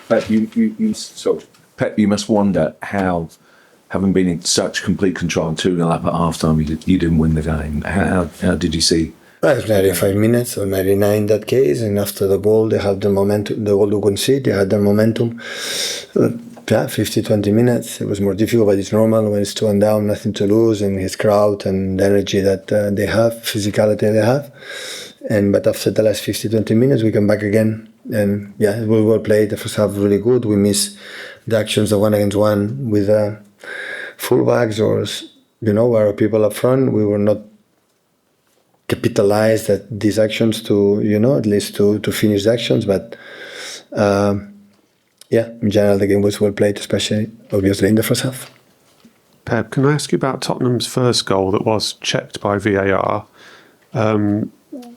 Pep, you must wonder how, having been in such complete control, 2-0 up at half-time, you didn't win the game. How did you see? Well, it's 95 minutes or 99 in that case, and after the goal, they have the momentum, the goal to concede, they had the momentum. 20 minutes, it was more difficult, but it's normal when it's 2 down, nothing to lose, and his crowd and the energy that they have, physicality they have. But after the last 20 minutes, we come back again, and it was well played. The first half was really good. We missed the actions of 1-against-1 with fullbacks or, where people up front. We were not capitalized at these actions to, at least to finish the actions. But in general, the game was well played, especially, obviously, in the first half. Pep, can I ask you about Tottenham's first goal that was checked by VAR?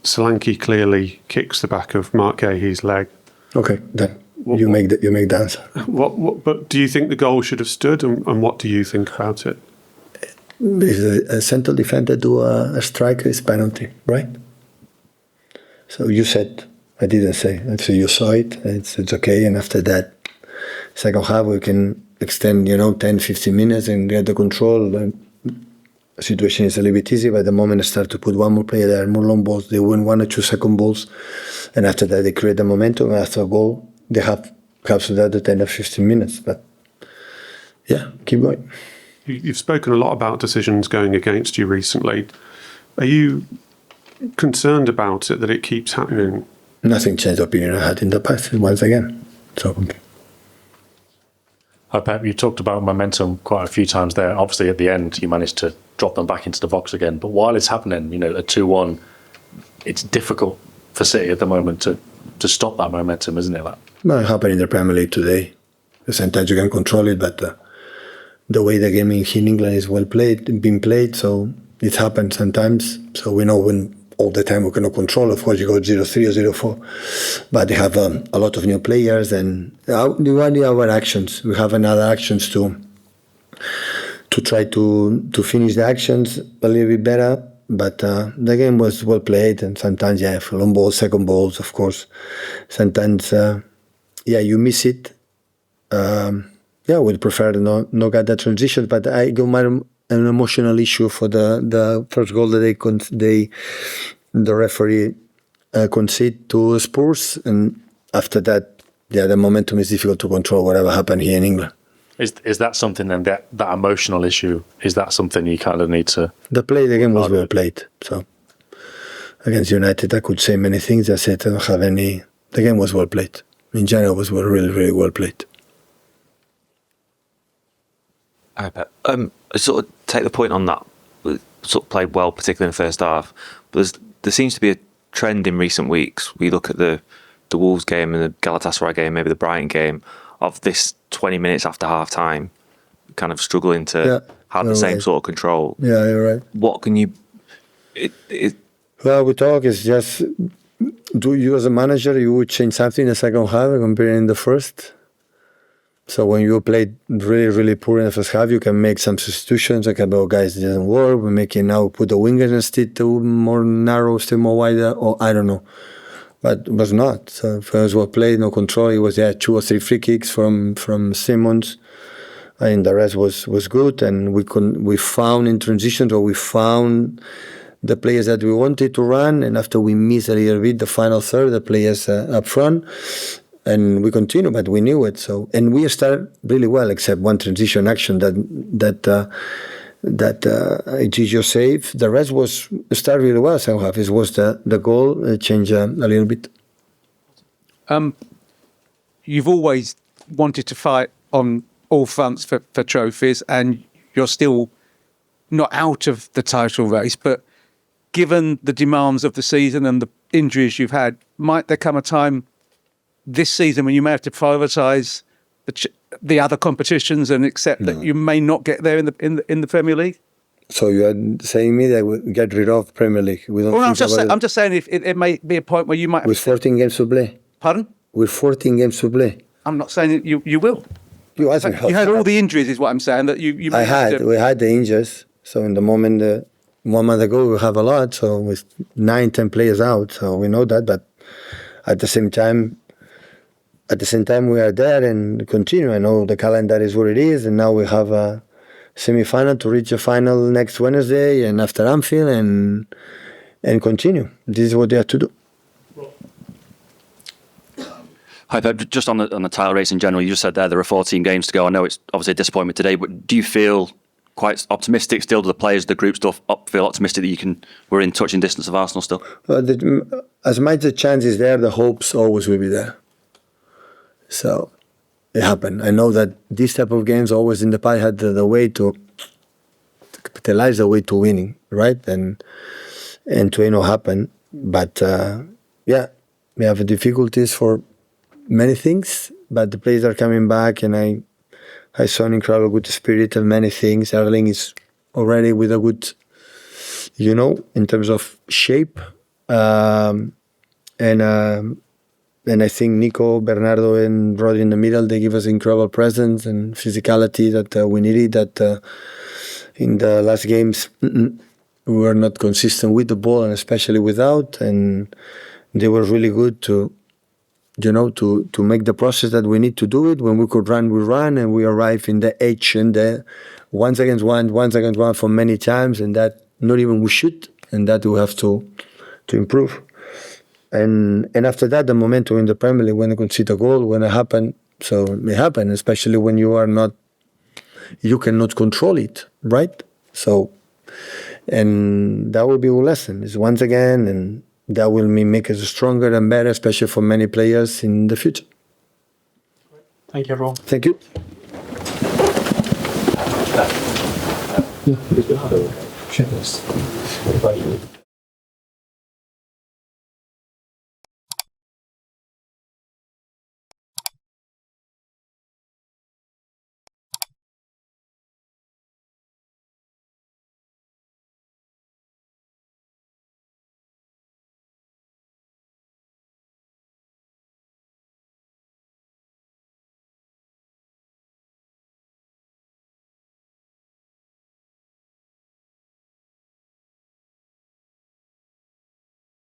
Solanke clearly kicks the back of Mark Gahey's leg. Okay, then you make the answer. But do you think the goal should have stood, and what do you think about it? If a central defender do a striker, it's penalty, right? So you said, I didn't say. So you saw it, it's okay, and after that, second half we can extend, 10-15 minutes and get the control. The situation is a little bit easy, but the moment they start to put one more player there, more long balls, they win 1 or 2 second balls, and after that they create the momentum, and after a goal, they have perhaps another 10 or 15 minutes, but keep going. You've spoken a lot about decisions going against you recently. Are you concerned about it, that it keeps happening? Nothing changed the opinion I had in the past, once again. So, okay. Hi, Pep, you talked about momentum quite a few times there. Obviously, at the end, you managed to drop them back into the box again. But while it's happening, a 2-1, it's difficult for City at the moment to stop that momentum, isn't it? Well, it happened in the Premier League today. Sometimes you can control it, but the way the game in England is being played, so it happens sometimes. So we know when all the time we cannot control. Of course, you go 0-3 or 0-4, but they have a lot of new players, and our actions. We have another actions to try to finish the actions a little bit better. But the game was well played, and sometimes for long balls, second balls, of course. Sometimes you miss it. We'd prefer to not get that transition, but I got an emotional issue for the first goal that the referee conceded to Spurs, and after that, the momentum is difficult to control. Whatever happened here in England. Is that something then, that emotional issue? Is that something you kind of need to? The game was well played. So against United, I could say many things. I said I don't have any. The game was well played. In general, it was really, really well played. Hi, Pep. I sort of take the point on that. We sort of played well, particularly in the first half. But there seems to be a trend in recent weeks. We look at the Wolves game and the Galatasaray game, maybe the Brighton game, of this 20 minutes after half-time, kind of struggling to have the same sort of control. Yeah, you're right. What can you... Well, we talk is just... Do you as a manager, you would change something in the second half comparing the first? So when you played really, really poor in the first half, you can make some substitutions. Like, guys, it doesn't work. We're making now put the wingers instead to more narrow, still more wider, or I don't know. But it was not. So first well played, no control. It was 2 or 3 free kicks from Simmons, and the rest was good. And we found in transitions, or we found the players that we wanted to run. And after we missed a little bit the final third, the players up front. And we continue, but we knew it. So, and we started really well, except one transition action that Gigio saved. The rest was started really well. Second half, it was the goal changed a little bit. You've always wanted to fight on all fronts for trophies, and you're still not out of the title race. But given the demands of the season and the injuries you've had, might there come a time this season when you may have to prioritise the other competitions and accept that you may not get there in the Premier League? So you are saying me that we get rid of Premier League? We don't. I'm just saying if it may be a point where you might. With 14 games to play. Pardon? With 14 games to play. I'm not saying that you will. You had all the injuries, is what I'm saying. That you. We had the injuries. So in the moment, 1 month ago, we have a lot. So with 9-10 players out, so we know that. But at the same time, at the same time we are there and continue. I know the calendar is what it is, and now we have a semi-final to reach a final next Wednesday and after Anfield and continue. This is what they have to do. Hi, Pep. Just on the title race in general, you just said there are 14 games to go. I know it's obviously a disappointment today, but do you feel quite optimistic still? Do the players, the group stuff, feel optimistic that we're in touching distance of Arsenal still? As much the chance is there, the hopes always will be there. So it happened. I know that this type of games always in the past had the way to capitalize, the way to winning, right? And to happen. But yeah, we have difficulties for many things, but the players are coming back, and I saw an incredible good spirit and many things. Erling is already with a good, in terms of shape, and I think Nico, Bernardo, and Rodri in the middle, they give us incredible presence and physicality that we needed. That in the last games we were not consistent with the ball, and especially without, and they were really good to make the process that we need to do it. When we could run, we run, and we arrive in the edge and the once against one for many times, and that not even we shoot, and that we have to improve. And after that, the momentum in the Premier League, when you concede a goal, when it happened, so it happened, especially when you cannot control it, right? So, and that will be a lesson, is once again, and that will make us stronger and better, especially for many players in the future. Thank you, everyone. Thank you. Checklist.